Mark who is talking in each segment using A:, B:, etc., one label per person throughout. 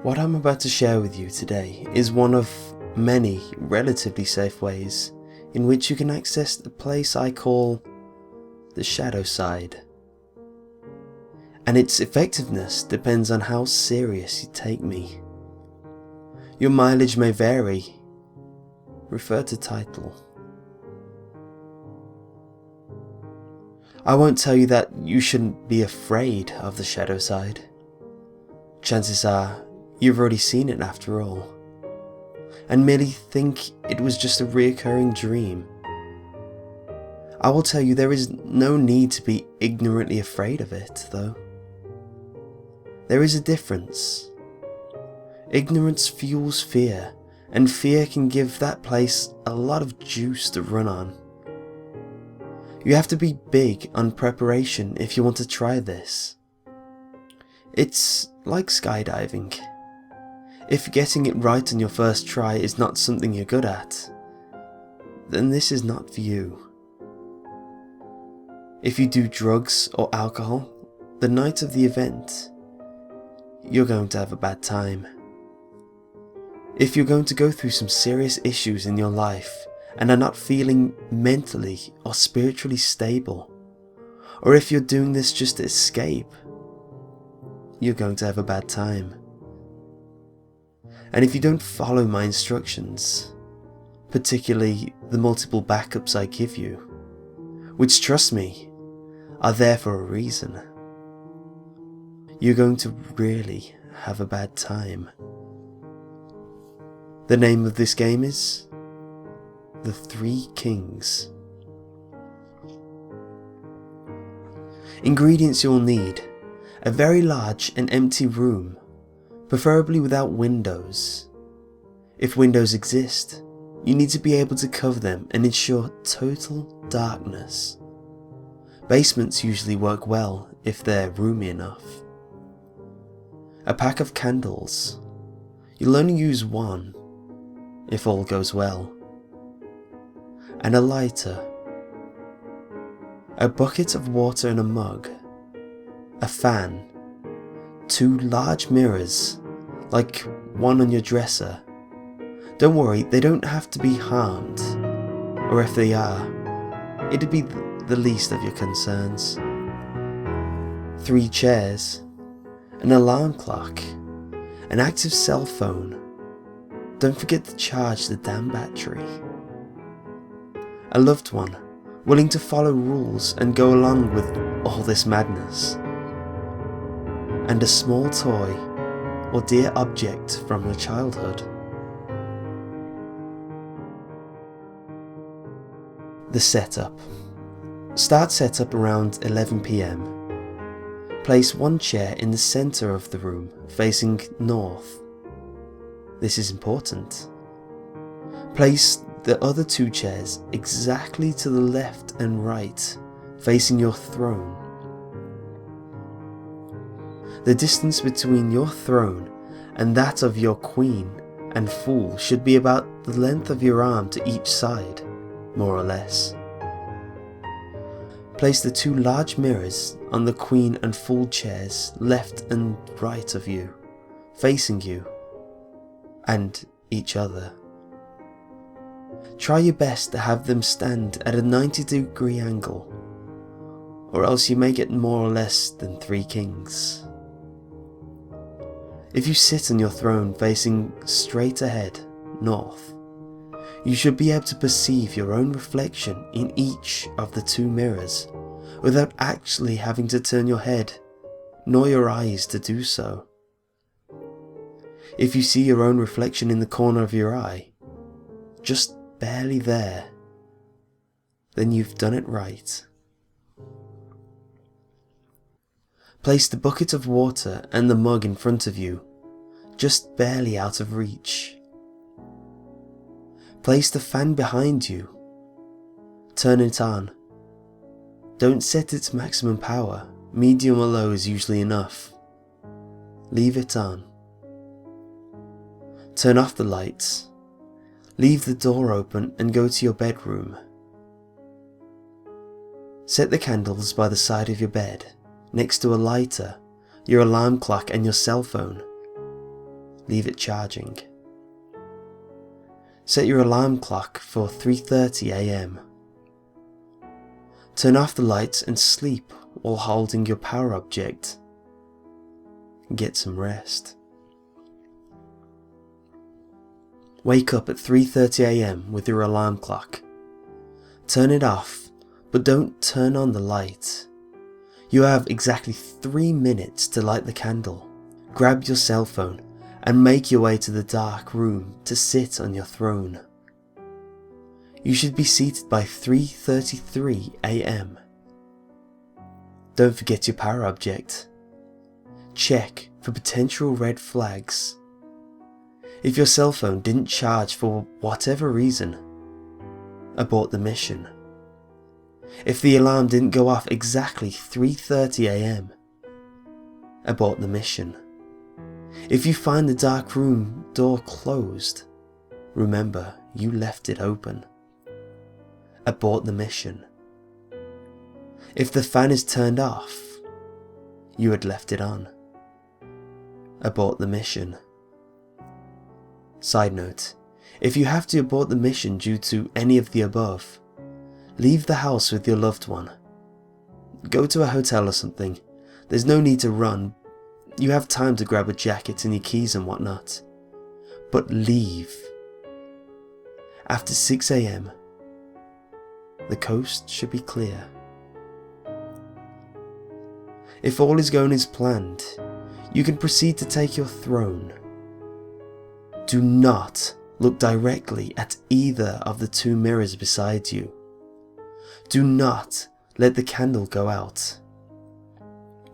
A: What I'm about to share with you today is one of many relatively safe ways in which you can access the place I call the shadow side. And its effectiveness depends on how serious you take me. Your mileage may vary. Refer to title. I won't tell you that you shouldn't be afraid of the shadow side. Chances are you've already seen it after all, and merely think it was just a reoccurring dream. I will tell you there is no need to be ignorantly afraid of it, though. There is a difference. Ignorance fuels fear, and fear can give that place a lot of juice to run on. You have to be big on preparation if you want to try this. It's like skydiving. If getting it right on your first try is not something you're good at, then this is not for you. If you do drugs or alcohol the night of the event, you're going to have a bad time. If you're going to go through some serious issues in your life and are not feeling mentally or spiritually stable, or if you're doing this just to escape, you're going to have a bad time. And if you don't follow my instructions, particularly the multiple backups I give you, which, trust me, are there for a reason, you're going to really have a bad time. The name of this game is The Three Kings. Ingredients you'll need: a very large and empty room, preferably without windows. If windows exist, you need to be able to cover them and ensure total darkness. Basements usually work well if they're roomy enough. A pack of candles. You'll only use one if all goes well. And a lighter. A bucket of water and a mug. A fan. 2 large mirrors, like one on your dresser. Don't worry, they don't have to be harmed, or if they are, it'd be the least of your concerns. 3 chairs, an alarm clock, an active cell phone. Don't forget to charge the damn battery. A loved one, willing to follow rules and go along with all this madness. And a small toy or dear object from your childhood. The setup. Start setup around 11 PM. Place one chair in the center of the room, facing north. This is important. Place the other 2 chairs exactly to the left and right, facing your throne. The distance between your throne and that of your queen and fool should be about the length of your arm to each side, more or less. Place the 2 large mirrors on the queen and fool chairs left and right of you, facing you and each other. Try your best to have them stand at a 90-degree angle, or else you may get more or less than 3 kings. If you sit on your throne facing straight ahead, north, you should be able to perceive your own reflection in each of the 2 mirrors without actually having to turn your head nor your eyes to do so. If you see your own reflection in the corner of your eye, just barely there, then you've done it right. Place the bucket of water and the mug in front of you, just barely out of reach. Place the fan behind you. Turn it on. Don't set its maximum power, medium or low is usually enough. Leave it on. Turn off the lights. Leave the door open and go to your bedroom. Set the candles by the side of your bed, next to a lighter, your alarm clock and your cell phone. leave it charging. Set your alarm clock for 3:30 AM. Turn off the lights and sleep while holding your power object. Get some rest. Wake up at 3:30 AM with your alarm clock. Turn it off, but don't turn on the light. You have exactly 3 minutes to light the candle. Grab your cell phone and make your way to the dark room to sit on your throne. You should be seated by 3:33 AM. Don't forget your power object. Check for potential red flags. If your cell phone didn't charge for whatever reason, abort the mission. If the alarm didn't go off exactly 3:30 AM, abort the mission. If you find the dark room door closed, remember you left it open. Abort the mission. If the fan is turned off, you had left it on. Abort the mission. Side note, if you have to abort the mission due to any of the above, leave the house with your loved one. Go to a hotel or something. There's no need to run. You have time to grab a jacket and your keys and whatnot. But leave. After 6 AM, the coast should be clear. If all is going as planned, you can proceed to take your throne. Do not look directly at either of the 2 mirrors beside you. Do not let the candle go out.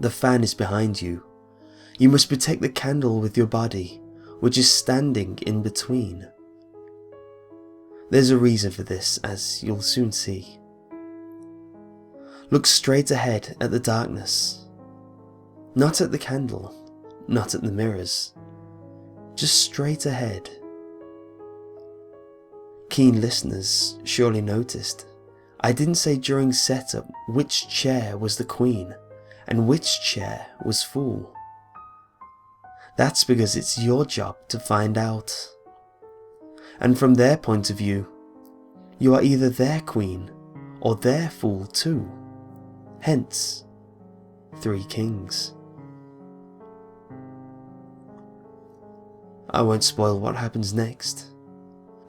A: The fan is behind you. You must protect the candle with your body, which is standing in between. There's a reason for this, as you'll soon see. Look straight ahead at the darkness. Not at the candle, not at the mirrors. Just straight ahead. Keen listeners surely noticed I didn't say during setup which chair was the queen and which chair was fool. That's because it's your job to find out. And from their point of view, you are either their queen or their fool too. Hence, 3 kings. I won't spoil what happens next.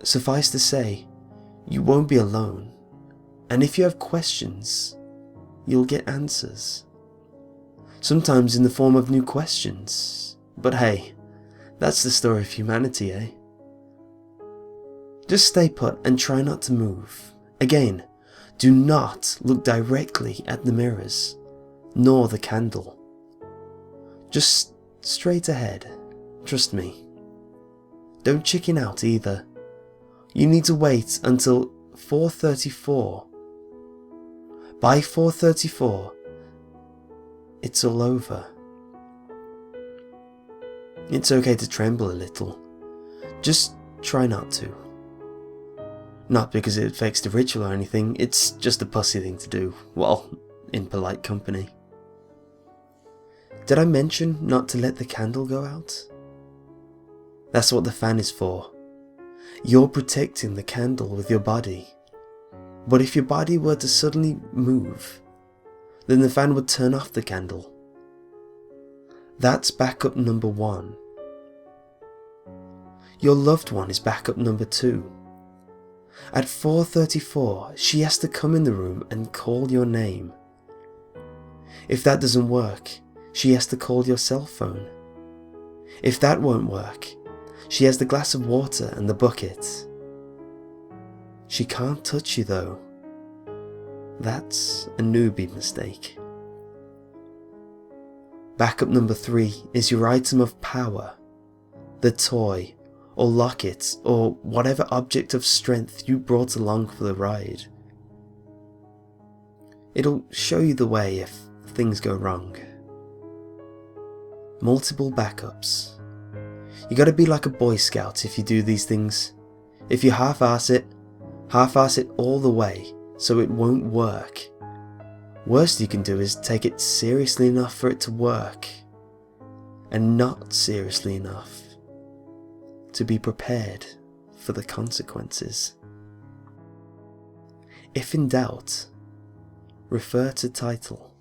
A: Suffice to say, you won't be alone, and if you have questions, you'll get answers. Sometimes in the form of new questions, but hey, that's the story of humanity, eh? Just stay put and try not to move. Again, do not look directly at the mirrors, nor the candle. Just straight ahead, trust me. Don't chicken out either. You need to wait until 4:34. By 4:34, it's all over. It's okay to tremble a little. Just try not to. Not because it affects the ritual or anything, it's just a pussy thing to do, well, in polite company. Did I mention not to let the candle go out? That's what the fan is for. You're protecting the candle with your body. But if your body were to suddenly move, then the fan would turn off the candle. That's backup number 1. Your loved one is backup number 2. At 4:34, she has to come in the room and call your name. If that doesn't work, she has to call your cell phone. If that won't work, she has the glass of water and the bucket. She can't touch you though. That's a newbie mistake. Backup number 3 is your item of power, the toy or locket or whatever object of strength you brought along for the ride. It'll show you the way if things go wrong. Multiple backups. You gotta be like a Boy Scout if you do these things. If you half-ass it all the way so it won't work. Worst you can do is take it seriously enough for it to work, and not seriously enough to be prepared for the consequences. If in doubt, refer to title.